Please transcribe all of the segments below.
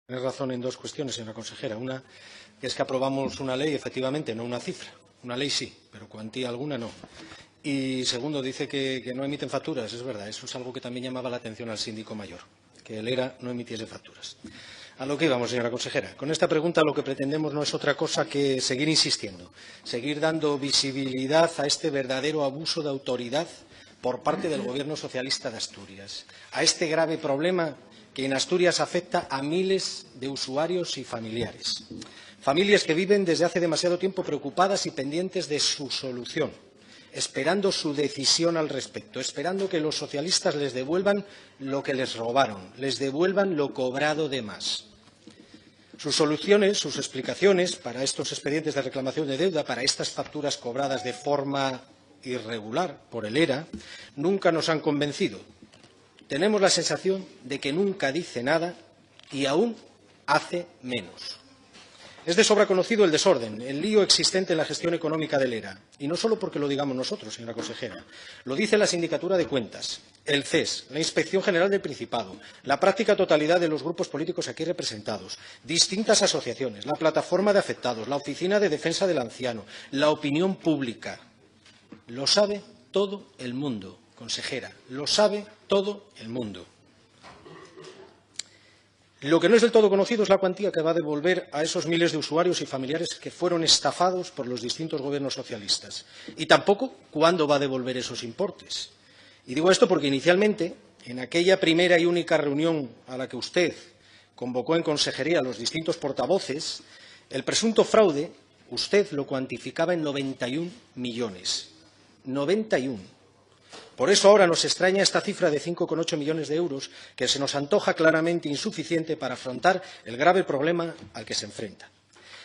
Tiene razón en dos cuestiones, señora consejera. Una es que aprobamos una ley, efectivamente, no una cifra. Una ley sí, pero cuantía alguna no. Y segundo, dice que no emiten facturas. Es verdad, eso es algo que también llamaba la atención al síndico mayor, que el ERA no emitiese facturas. A lo que íbamos, señora consejera. Con esta pregunta lo que pretendemos no es otra cosa que seguir insistiendo, seguir dando visibilidad a este verdadero abuso de autoridad por parte del Gobierno socialista de Asturias, a este grave problema que en Asturias afecta a miles de usuarios y familiares. Familias que viven desde hace demasiado tiempo preocupadas y pendientes de su solución, esperando su decisión al respecto, esperando que los socialistas les devuelvan lo que les robaron, les devuelvan lo cobrado de más. Sus soluciones, sus explicaciones para estos expedientes de reclamación de deuda, para estas facturas cobradas de forma irregular por el ERA, nunca nos han convencido. Tenemos la sensación de que nunca dice nada y aún hace menos. Es de sobra conocido el desorden, el lío existente en la gestión económica del ERA. Y no solo porque lo digamos nosotros, señora consejera. Lo dice la Sindicatura de Cuentas, el CES, la Inspección General del Principado, la práctica totalidad de los grupos políticos aquí representados, distintas asociaciones, la Plataforma de Afectados, la Oficina de Defensa del Anciano, la opinión pública. Lo sabe todo el mundo, consejera, lo sabe todo el mundo. Lo que no es del todo conocido es la cuantía que va a devolver a esos miles de usuarios y familiares que fueron estafados por los distintos gobiernos socialistas. Y tampoco cuándo va a devolver esos importes. Y digo esto porque inicialmente, en aquella primera y única reunión a la que usted convocó en consejería a los distintos portavoces, el presunto fraude usted lo cuantificaba en 91 millones. 91. Por eso ahora nos extraña esta cifra de 5,8 millones de euros, que se nos antoja claramente insuficiente para afrontar el grave problema al que se enfrenta.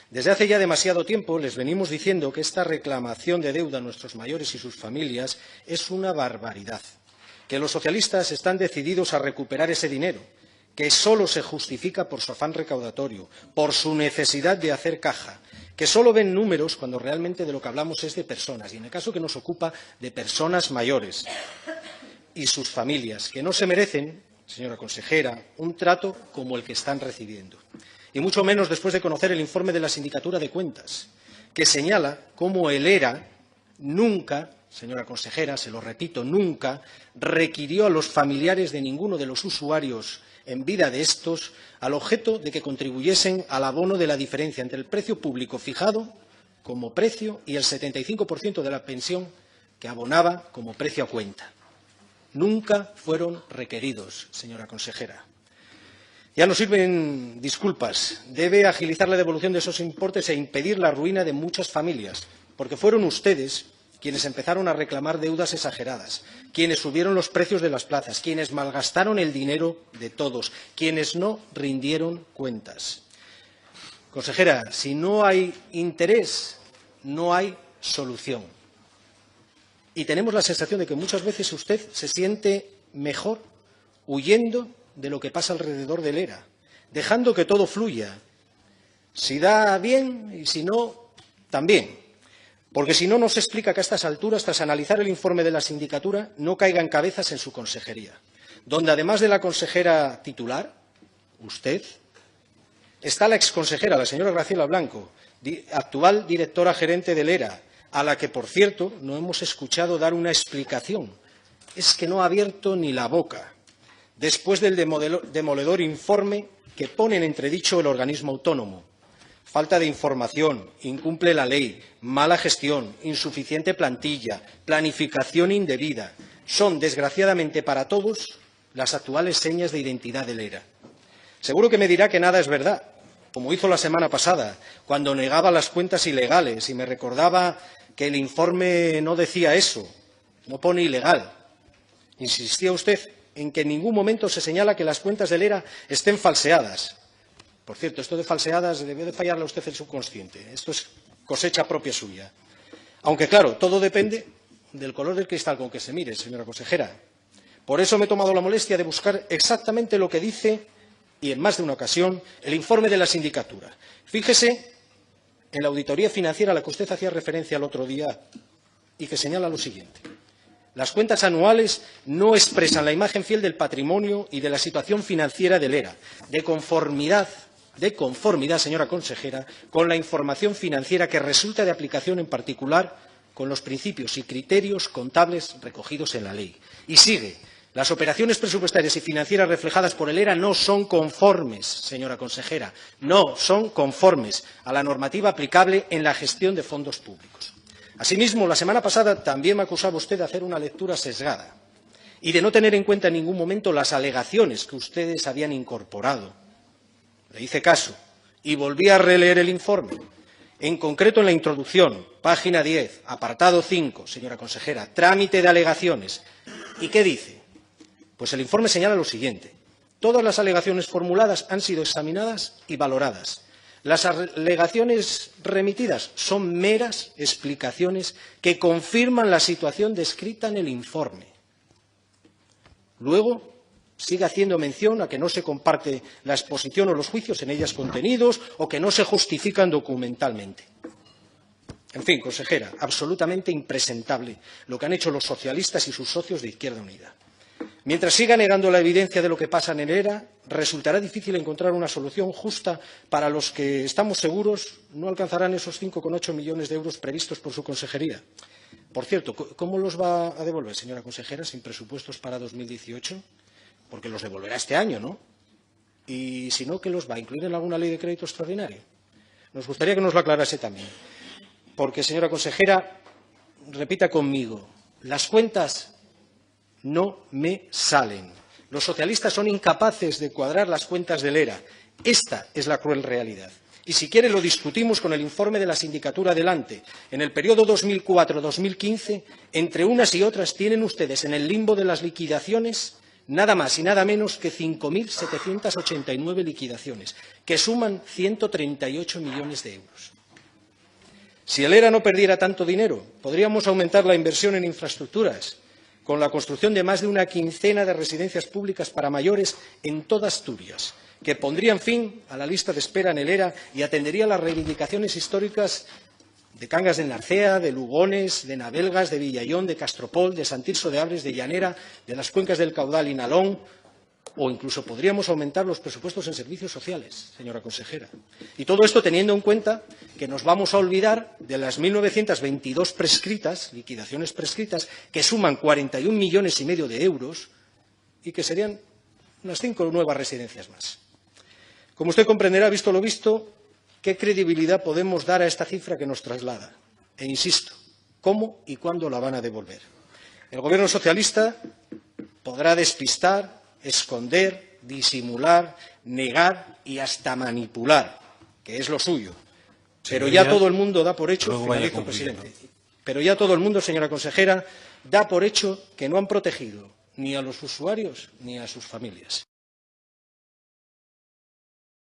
Desde hace ya demasiado tiempo les venimos diciendo que esta reclamación de deuda a nuestros mayores y sus familias es una barbaridad, que los socialistas están decididos a recuperar ese dinero, que solo se justifica por su afán recaudatorio, por su necesidad de hacer caja, que solo ven números cuando realmente de lo que hablamos es de personas, y en el caso que nos ocupa, de personas mayores y sus familias, que no se merecen, señora consejera, un trato como el que están recibiendo. Y mucho menos después de conocer el informe de la Sindicatura de Cuentas, que señala cómo el ERA nunca, señora consejera, se lo repito, nunca requirió a los familiares de ninguno de los usuarios en vida de estos al objeto de que contribuyesen al abono de la diferencia entre el precio público fijado como precio y el 75% de la pensión que abonaba como precio a cuenta. Nunca fueron requeridos, señora consejera. Ya no sirven disculpas. Debe agilizar la devolución de esos importes e impedir la ruina de muchas familias, porque fueron ustedes quienes empezaron a reclamar deudas exageradas, quienes subieron los precios de las plazas, quienes malgastaron el dinero de todos, quienes no rindieron cuentas. Consejera, si no hay interés, no hay solución. Y tenemos la sensación de que muchas veces usted se siente mejor huyendo de lo que pasa alrededor del ERA, dejando que todo fluya. Si da bien y si no, también. Porque si no, nos explica que a estas alturas, tras analizar el informe de la sindicatura, no caigan cabezas en su consejería, donde además de la consejera titular, usted, está la exconsejera, la señora Graciela Blanco, actual directora gerente del ERA, a la que, por cierto, no hemos escuchado dar una explicación. Es que no ha abierto ni la boca, después del demoledor informe que pone en entredicho el organismo autónomo. Falta de información, incumple la ley, mala gestión, insuficiente plantilla, planificación indebida. Son, desgraciadamente para todos, las actuales señas de identidad del ERA. Seguro que me dirá que nada es verdad, como hizo la semana pasada, cuando negaba las cuentas ilegales y me recordaba que el informe no decía eso, no pone ilegal. Insistía usted en que en ningún momento se señala que las cuentas del ERA estén falseadas. Por cierto, esto de falseadas debió de fallarle a usted el subconsciente. Esto es cosecha propia suya. Aunque, claro, todo depende del color del cristal con que se mire, señora consejera. Por eso me he tomado la molestia de buscar exactamente lo que dice, y en más de una ocasión, el informe de la sindicatura. Fíjese en la auditoría financiera a la que usted hacía referencia el otro día y que señala lo siguiente. Las cuentas anuales no expresan la imagen fiel del patrimonio y de la situación financiera del ERA, de conformidad de conformidad, señora consejera, con la información financiera que resulta de aplicación en particular con los principios y criterios contables recogidos en la ley. Y sigue. Las operaciones presupuestarias y financieras reflejadas por el ERA no son conformes, señora consejera, no son conformes a la normativa aplicable en la gestión de fondos públicos. Asimismo, la semana pasada también me acusaba usted de hacer una lectura sesgada y de no tener en cuenta en ningún momento las alegaciones que ustedes habían incorporado. Le hice caso y volví a releer el informe. En concreto, en la introducción, página 10, apartado 5, señora consejera, trámite de alegaciones. ¿Y qué dice? Pues el informe señala lo siguiente. Todas las alegaciones formuladas han sido examinadas y valoradas. Las alegaciones remitidas son meras explicaciones que confirman la situación descrita en el informe. Luego, sigue haciendo mención a que no se comparte la exposición o los juicios en ellas contenidos o que no se justifican documentalmente. En fin, consejera, absolutamente impresentable lo que han hecho los socialistas y sus socios de Izquierda Unida. Mientras siga negando la evidencia de lo que pasa en el ERA, resultará difícil encontrar una solución justa para los que, estamos seguros, no alcanzarán esos 5,8 millones de euros previstos por su consejería. Por cierto, ¿cómo los va a devolver, señora consejera, sin presupuestos para 2018? Porque los devolverá este año, ¿no? Y si no, ¿qué los va a incluir en alguna ley de crédito extraordinario? Nos gustaría que nos lo aclarase también. Porque, señora consejera, repita conmigo, las cuentas no me salen. Los socialistas son incapaces de cuadrar las cuentas del ERA. Esta es la cruel realidad. Y si quiere lo discutimos con el informe de la sindicatura delante. En el periodo 2004-2015, entre unas y otras, tienen ustedes en el limbo de las liquidaciones nada más y nada menos que 5.789 liquidaciones, que suman 138 millones de euros. Si el ERA no perdiera tanto dinero, podríamos aumentar la inversión en infraestructuras, con la construcción de más de una quincena de residencias públicas para mayores en toda Asturias, que pondrían fin a la lista de espera en el ERA y atendería las reivindicaciones históricas de Cangas de Narcea, de Lugones, de Navelgas, de Villayón, de Castropol, de Sant Tirso de Abres, de Llanera, de las cuencas del Caudal y Nalón, o incluso podríamos aumentar los presupuestos en servicios sociales, señora consejera. Y todo esto teniendo en cuenta que nos vamos a olvidar de las 1.922 prescritas, liquidaciones prescritas, que suman 41,5 millones de euros y que serían unas 5 nuevas residencias más. Como usted comprenderá, visto lo visto, ¿qué credibilidad podemos dar a esta cifra que nos traslada? E insisto, ¿cómo y cuándo la van a devolver? El Gobierno socialista podrá despistar, esconder, disimular, negar y hasta manipular, que es lo suyo. Pero ya todo el mundo da por hecho, finalizo, presidente, pero ya todo el mundo, señora consejera, da por hecho que no han protegido ni a los usuarios ni a sus familias.